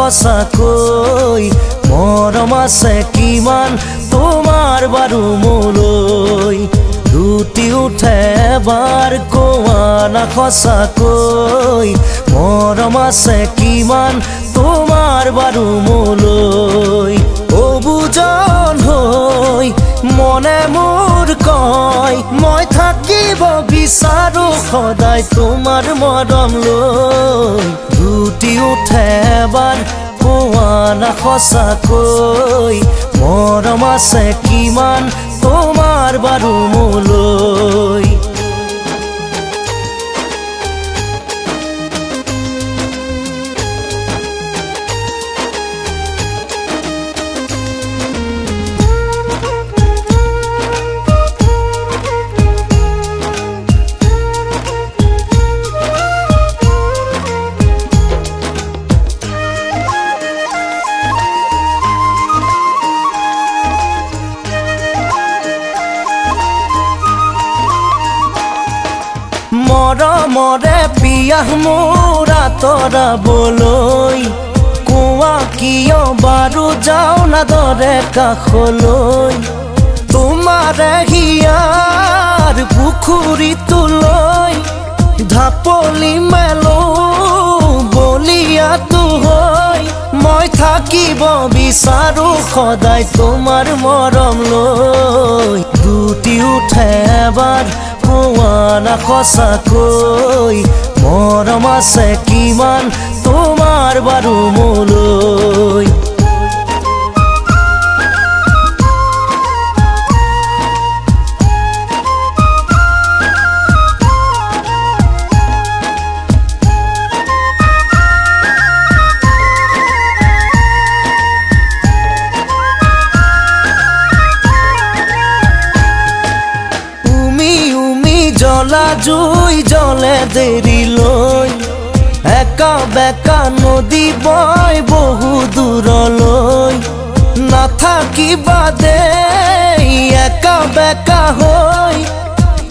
সঁচাকৈ মৰম আছে কিমান তোমাৰ বাৰু মোলৈ লুটি উঠে এবাৰ কোৱা না সঁচাকৈ মৰম আছে কিমান তোমাৰ বাৰু মোলৈ অবুজন হৈ মনে মোৰ কয় মই থাকিব বিচাৰো সদায় তোমাৰ মৰম লৈ লুটি উঠে এবাৰ কোৱা না সঁচাকৈ মৰম আছে কিমান তোমাৰ বাৰু মোলৈ মৰমৰে পিয়াহ মোৰ আঁতৰাবলৈ কোৱা কিয় বাৰু যাওঁ না দৰে কাষলৈ তোমাৰে হিয়াৰ পুখুৰীটোলৈ ঢাপলি মেলো বলিয়াটো হৈ মই থাকিব বিচাৰো সদায় তোমাৰ মৰম লৈ লুটি উঠে এবাৰ কোৱা না সঁচাকৈ মৰম আছে কিমান তোমাৰ বাৰু মোলৈ জুই জলে দেৰি লৈ একা বেকা নদী বয় বহু দূৰলৈ নাথাকিবা দেই একা বেকা হৈ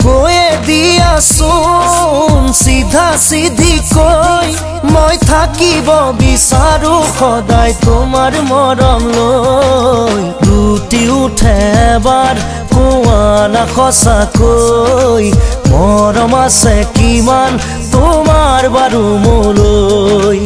কৈয়ে দিয়াচোন চিধা চিধি কৈ মই থাকিব বিচাৰো সদায় তোমাৰ মৰম লৈ লুটি উঠে এবাৰ কোৱা না সঁচাকৈ মৰম আছে কিমান তোমাৰ বাৰু মোলৈ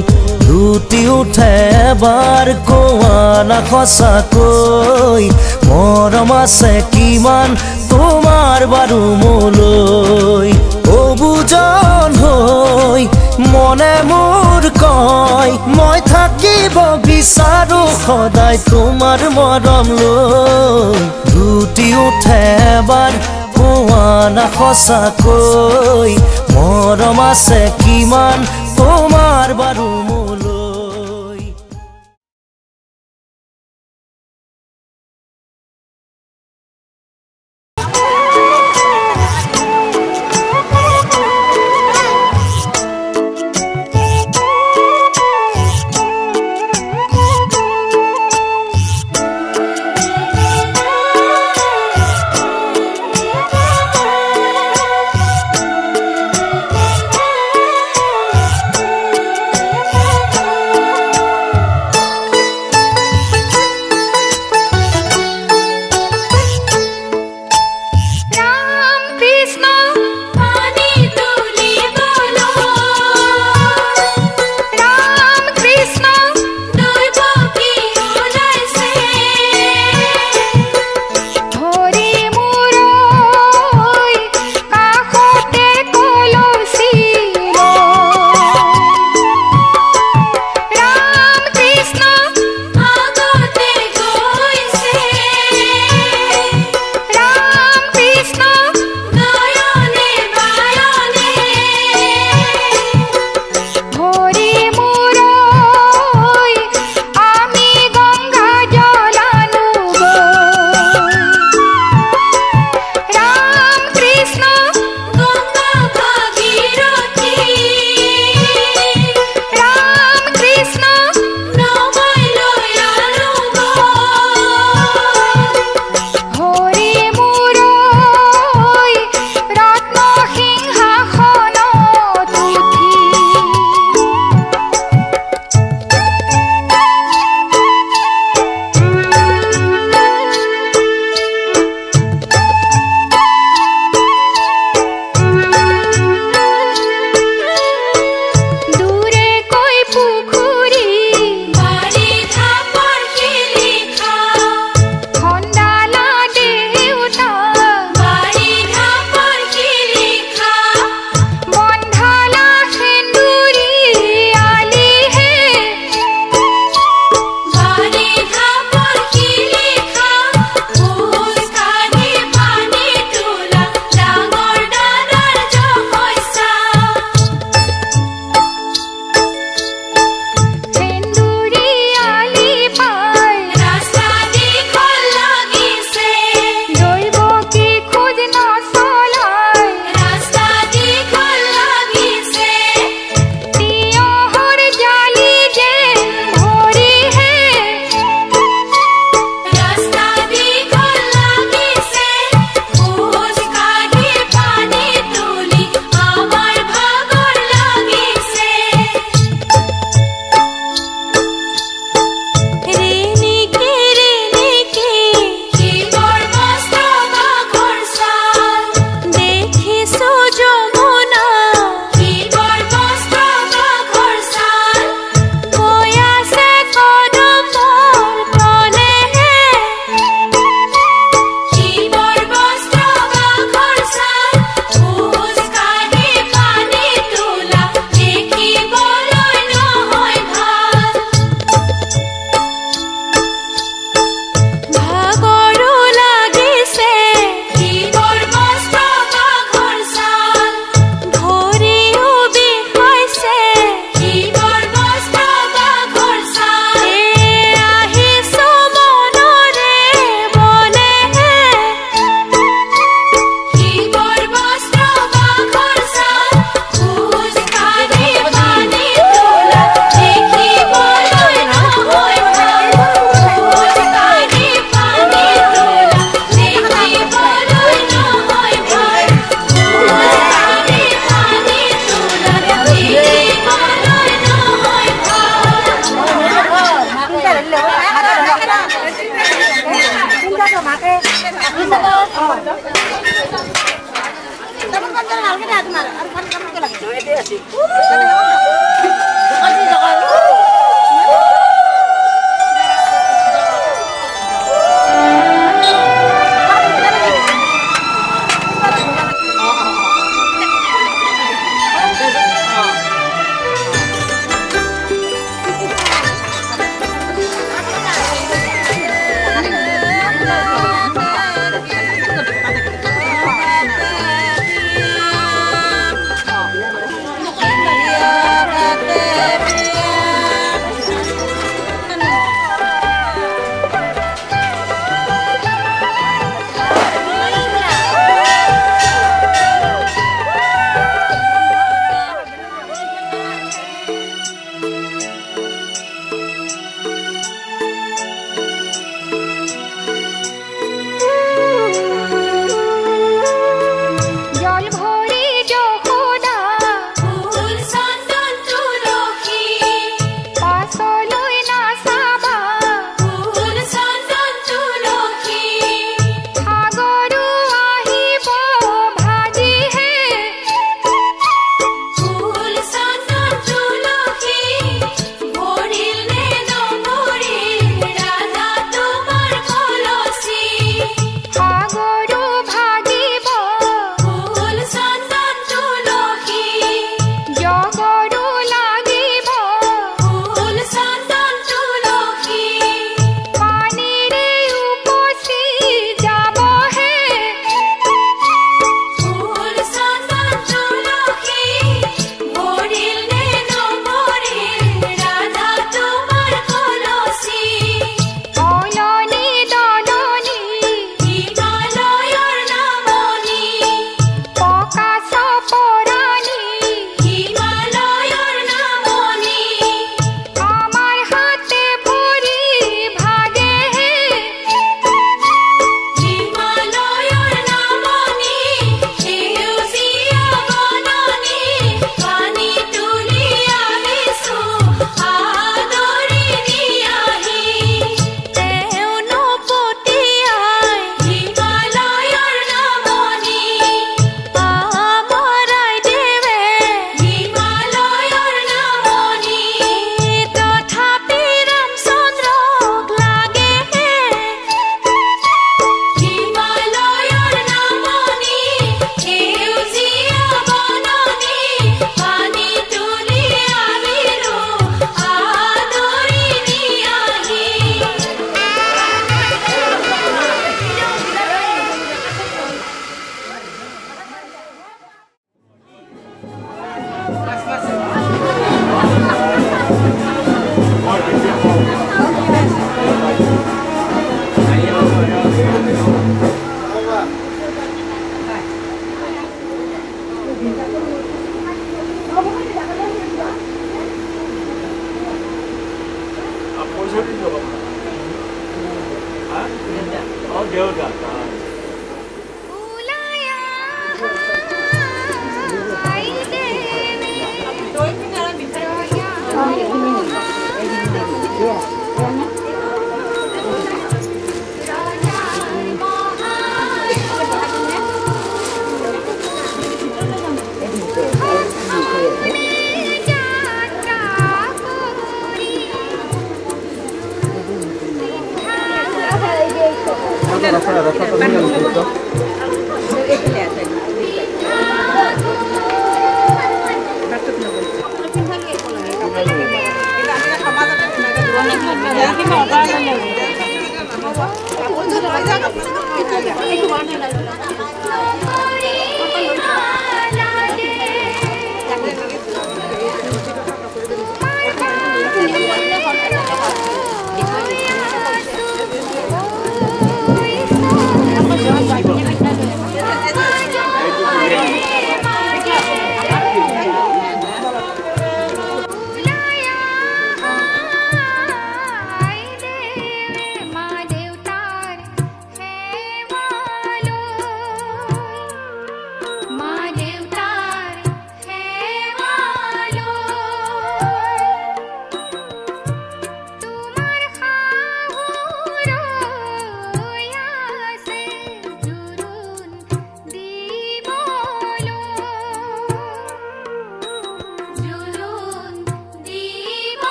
লুটি উঠে এবাৰ কোৱা না সঁচাকৈ মৰম আছে কিমান তোমাৰ বাৰু মোলৈ অবুজন হৈ মনে মোৰ কয় মই থাকিব বিচাৰো সদায় তোমাৰ মৰম লৈ লুটি উঠে এবাৰ কোৱা না সঁচাকৈ মৰম আছে কিমান তোমাৰ বাৰু মোলৈ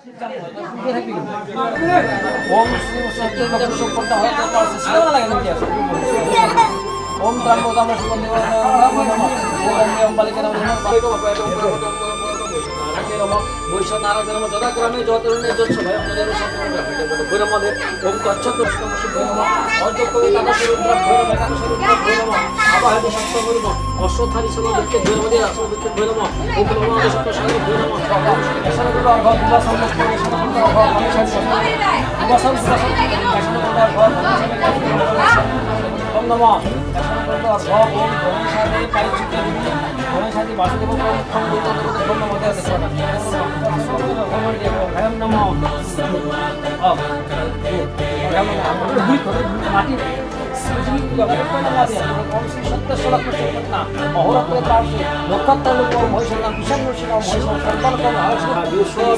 ওম শ্রী সত্যি দর্শন করতে হয় তো আছে সেবা লাগে নাকি আছে ওম ত্রাম্বো দামে সুগন্ধি ওম বালিকা নাম বালিকা আগে নম বৈষ্ণব নারায়ণ নম যদা গ্রামে যতরণে যচ্ছ ভয় আমাদের সম্পূর্ণ ভৈরব মধ্যে ওম তচ্ছত ভৈরব নম অর্জক একাদশ রুদ্র ভৈরব একাদশ রুদ্র ভৈরব আবাহ সপ্ত ভৈরব অশ্বথারি সব দিকে ভৈরব মধ্যে আসল দিকে ভৈরব ওম নম সপ্ত সাগর ভৈরব এসব অর্ঘ বিবাসন বিবাসন ওম নম অর্ঘ ওম গণেশাদি পাইচুকে গণেশাদি বাসুদেব ওম ওম নম দেব ভয়ম নম মাটি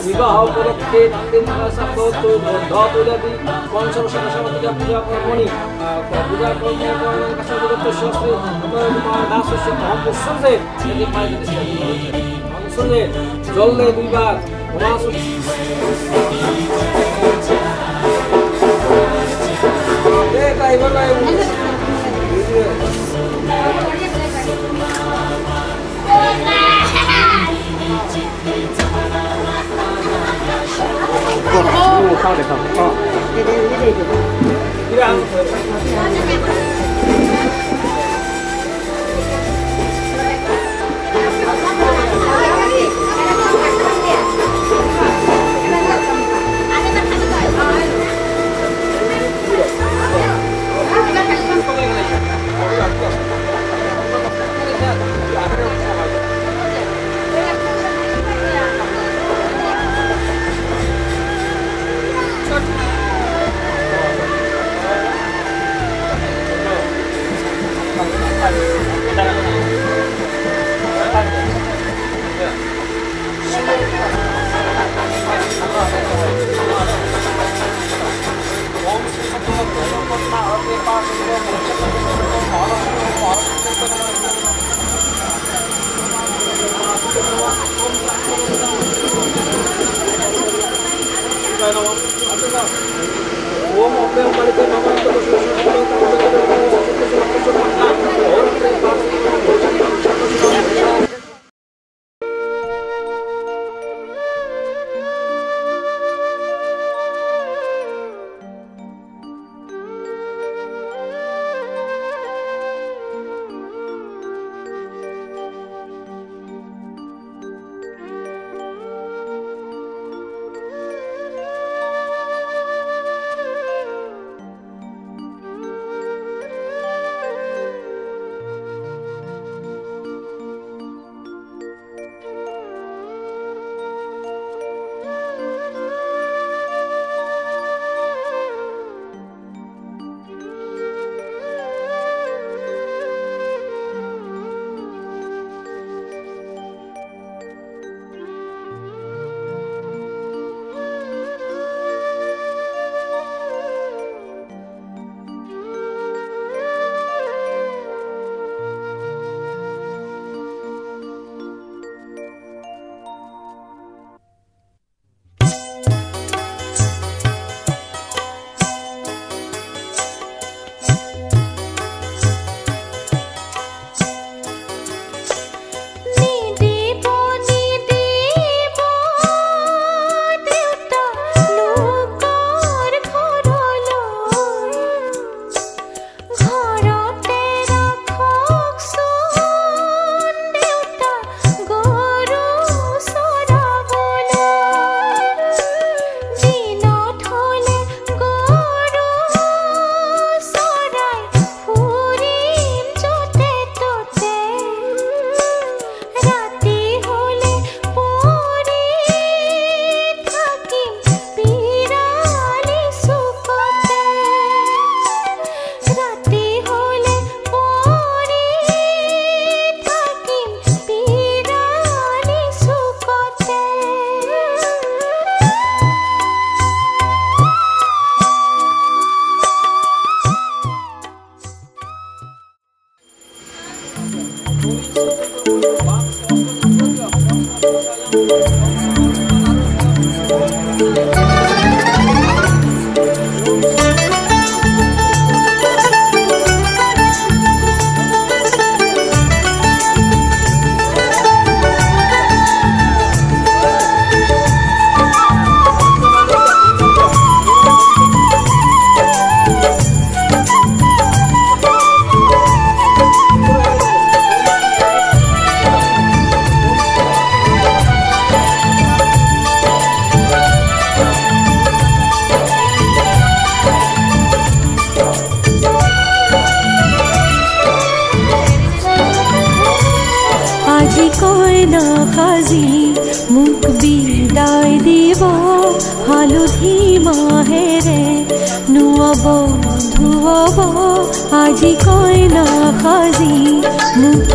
বিবাহ উপলক্ষে পঞ্চম সদস্য পূজা কর্মণি পূজা কর্মে জল দেয় দুইবার ओम अम्बे अम्बालिके नमः আজি কইনা সাজি মোক বিদায় দিব হালধি মাহেৰে নুৱাব ধুৱাব আজি কইনা সাজি মোক